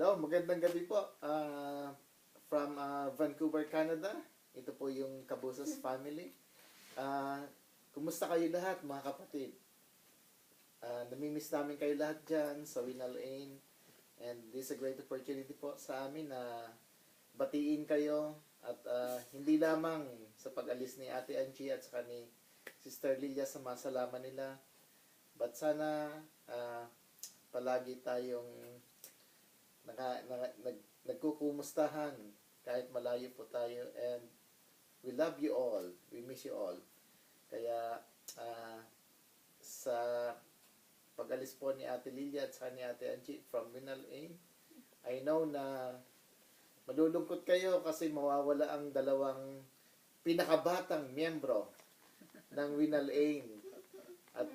Magandang gabi po. From Vancouver, Canada. Ito po yung Kabusas family. Kumusta kayo lahat, mga kapatid? Namimiss namin kayo lahat dyan sa Winalain. And this is a great opportunity po sa amin na batiin kayo. At hindi lamang sa pag-alis ni Ate Angie at saka ni Sister Lilia sa masalaman nila. But sana palagi tayong nagkukumustahan kahit malayo po tayo, and we love you all, we miss you all. Kaya sa pag-alis po ni Ate Lilia at sa ni Ate Angie from Winalain, I know na malulungkot kayo kasi mawawala ang dalawang pinakabatang miyembro ng Winalain at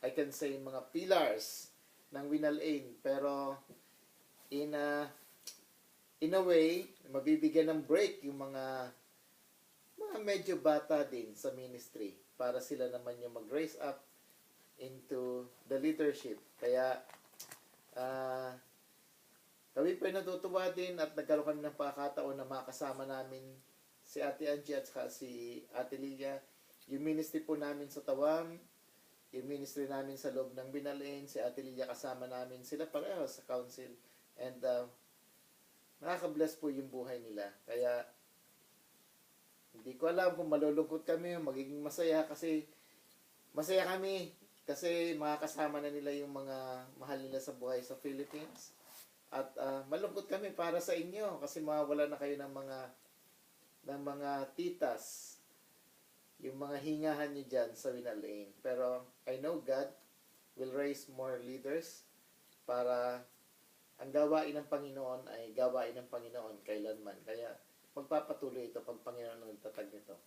I can say mga pillars ng Winalain. Pero in a way, mabibigyan ng break yung mga medyo bata din sa ministry para sila naman yung mag-raise up into the leadership. Kaya kami po ay natutuwa din at nagkaroon kami ng pagkakataon na makasama namin si Ate Angie at saka si Ate Lilia. Yung ministry po namin sa Tawam, yung ministry namin sa loob ng Winalain, si Ate Lilia kasama namin sila pareho sa council. And nakaka-bless po yung buhay nila. Kaya hindi ko alam kung malulungkot kami o magiging masaya, kasi masaya kami kasi makakasama na nila yung mga mahal nila sa buhay sa Philippines. At malungkot kami para sa inyo kasi mawawala na kayo ng mga titas, yung mga hingahan nyo dyan sa Winalain. Pero I know God will raise more leaders para ang gawain ng Panginoon ay gawain ng Panginoon kailanman. Kaya magpapatuloy ito pag Panginoon ang nagtatag nito.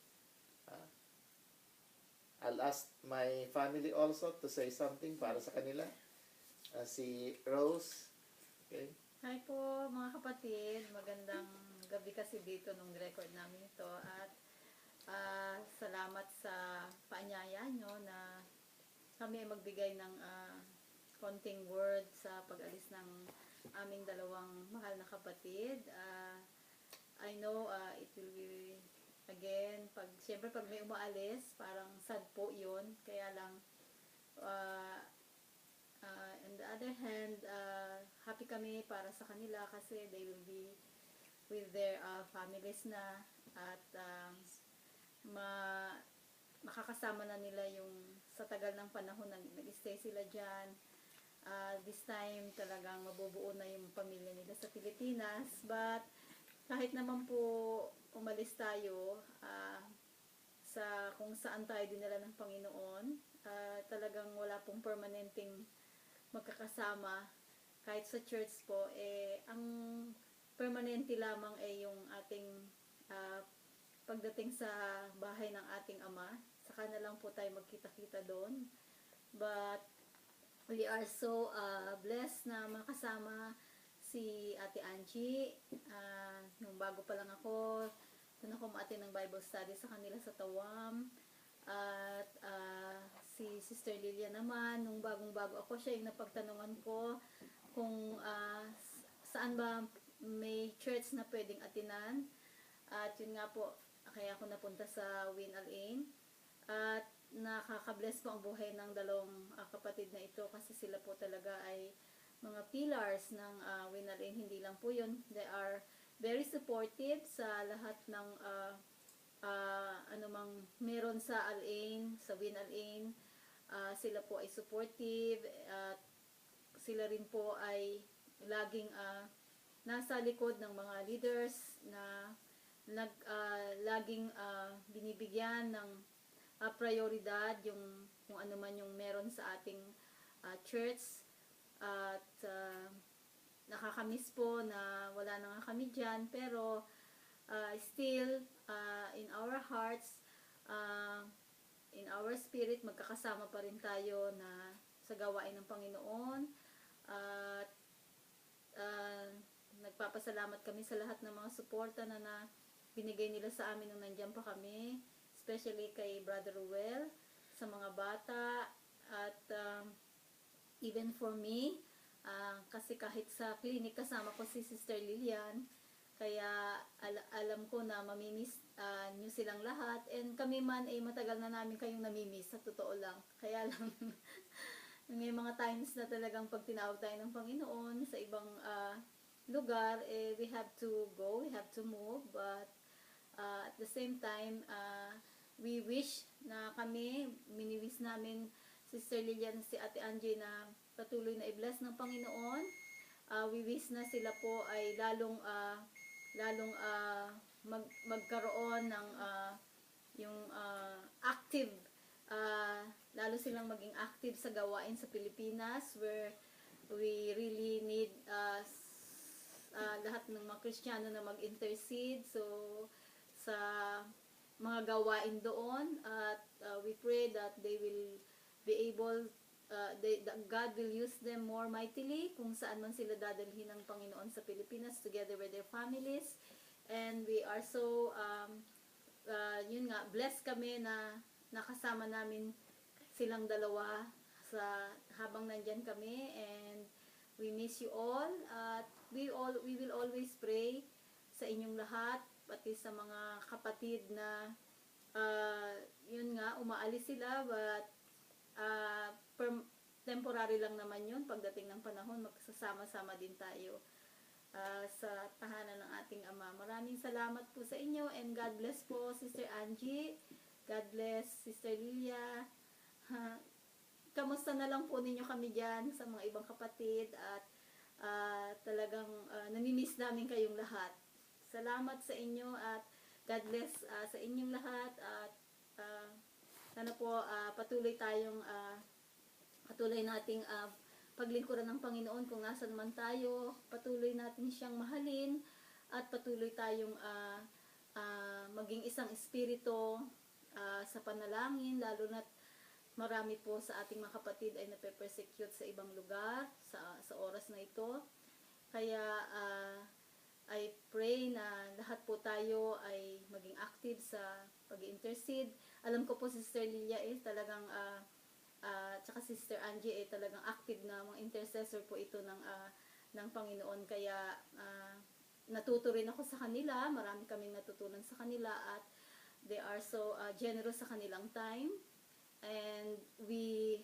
I'll ask my family also to say something para sa kanila. Si Rose. Okay. Hi po mga kapatid, magandang gabi kasi dito nung record namin ito, at salamat sa paanyaya nyo na kami ay magbigay ng konting word sa pag-alis ng aming dalawang mahal na kapatid. I know it will be again, siyempre pag may umaalis, parang sad po yun. Kaya lang, on the other hand, happy kami para sa kanila kasi they will be with their families na, at makakasama na nila yung sa tagal ng panahon na nag-stay sila dyan. This time talagang mabubuo na yung pamilya nila sa Pilipinas. But kahit naman po umalis tayo sa kung saan tayo dinala ng Panginoon, talagang wala pong permanenteng magkakasama. Kahit sa church po, ang permanente lamang ay yung ating pagdating sa bahay ng ating Ama. Saka na lang po tayo magkita-kita doon. But we are so blessed na makasama si Ate Angie. Nung bago pa lang ako, doon ako ma-attend ng Bible study sa kanila sa Tawam. At si Sister Lilia naman, nung bagong-bago ako, siya yung napagtanungan ko kung saan ba may church na pwedeng atinan. At yun nga po, kaya ako napunta sa Winalain. At nakaka-bless po ang buhay ng dalawang kapatid na ito kasi sila po talaga ay mga pillars ng Winalain. Hindi lang po yun, they are very supportive sa lahat ng anumang meron sa Alain, sa Winalain. Sila po ay supportive at sila rin po ay laging nasa likod ng mga leaders na laging binibigyan ng prioridad yung ano man yung meron sa ating church. At nakakamiss po na wala na nga kami dyan, pero still in our hearts, in our spirit, magkakasama pa rin tayo na sa gawain ng Panginoon. At nagpapasalamat kami sa lahat ng mga suporta na binigay nila sa amin nung nandiyan pa kami, especially kay Brother Ruel, sa mga bata, at even for me, Kasi kahit sa clinic kasama ko si Sister Lilian, kaya alam ko na mamimiss nyo silang lahat. And kami man ay matagal na namin kayong namimiss, sa totoo lang. Kaya lang, may mga times na talagang pag tinawag tayo ng Panginoon sa ibang lugar, we have to go, we have to move. But at the same time, we wish na mini-wish namin Sister Lilian, si Ate Angie na patuloy na i-bless ng Panginoon. We wish na sila po ay lalong magkaroon ng yung active, lalo silang maging active sa gawain sa Pilipinas, where we really need lahat ng mga Kristiyano na mag-intercede sa mga gawain doon, at we pray that they will be able, that God will use them more mightily kung saan man sila dadalhin ng Panginoon sa Pilipinas together with their families. And we are so yun nga, blessed kami na nakasama namin silang dalawa habang nandyan kami. And we miss you all, at we will always pray sa inyong lahat, pati sa mga kapatid na yun nga, umaalis sila, but temporary lang naman yun. Pagdating ng panahon, magsasama-sama din tayo sa tahanan ng ating Ama. Maraming salamat po sa inyo, and God bless po Sister Angie. God bless Sister Lilia. Kamusta na lang po ninyo kami dyan sa mga ibang kapatid, at talagang namimiss namin kayong lahat. Salamat sa inyo, at God bless sa inyong lahat, at sana po patuloy nating paglingkuran ng Panginoon kung nasan man tayo. Patuloy natin siyang mahalin, at patuloy tayong maging isang espiritu sa panalangin, lalo na't marami po sa ating mga kapatid ay nape-persecute sa ibang lugar sa oras na ito. Kaya I pray na lahat po tayo ay maging active sa pag-intercede. Alam ko po si Sister Lilia talagang tsaka Sister Angie talagang active na mga intercessor po ito ng Panginoon. Kaya natuto rin ako sa kanila. Marami kaming natutunan sa kanila, at they are so generous sa kanilang time. And we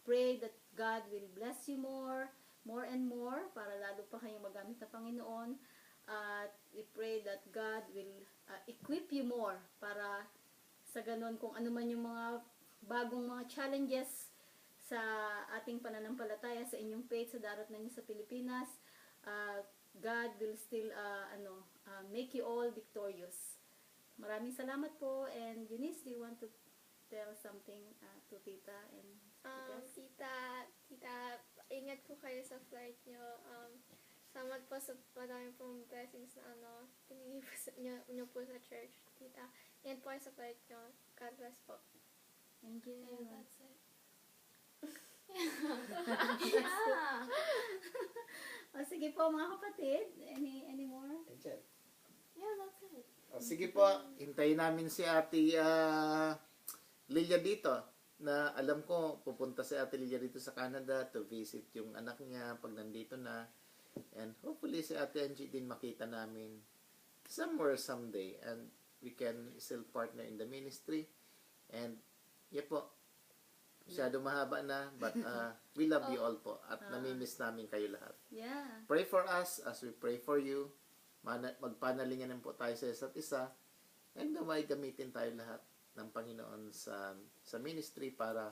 pray that God will bless you more and more, para lalo pa kayong magamit ng Panginoon. At we pray that God will equip you more, para sa ganun, kung ano man yung mga bagong mga challenges sa ating pananampalataya, sa inyong faith, sa darat na niyo sa Pilipinas, God will still make you all victorious. Maraming salamat po. And Eunice, do you want to tell something to Tita and Tita, ingat po kayo sa flight nyo. Salamat po sa madami pong blessings na pinigay po nyo po sa church, Tita. Ingat po kayo sa flight nyo. God bless po. Thank you. And that's it. Sige po mga kapatid. Any more? Andyan. Yeah, that's it. Sige po, hintayin namin si Ate Lilia dito, na alam ko pupunta si Ate Lilia dito sa Canada to visit yung anak niya pag nandito na. And hopefully si Ate Angie din makita namin somewhere someday, and we can still partner in the ministry. And po, masyado mahaba na, but we love you all po, at namimiss namin kayo lahat. Yeah. Pray for us as we pray for you. Magpanalingan po tayo sa isa't isa, and naway gamitin tayo lahat ng Panginoon sa ministry para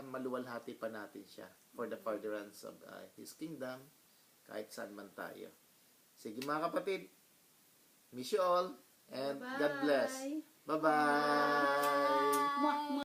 maluwalhati pa natin siya for the furtherance of His kingdom, kahit saan man tayo. Sige mga kapatid, miss you all, and Bye-bye. God bless. Bye-bye! Mwah, mwah.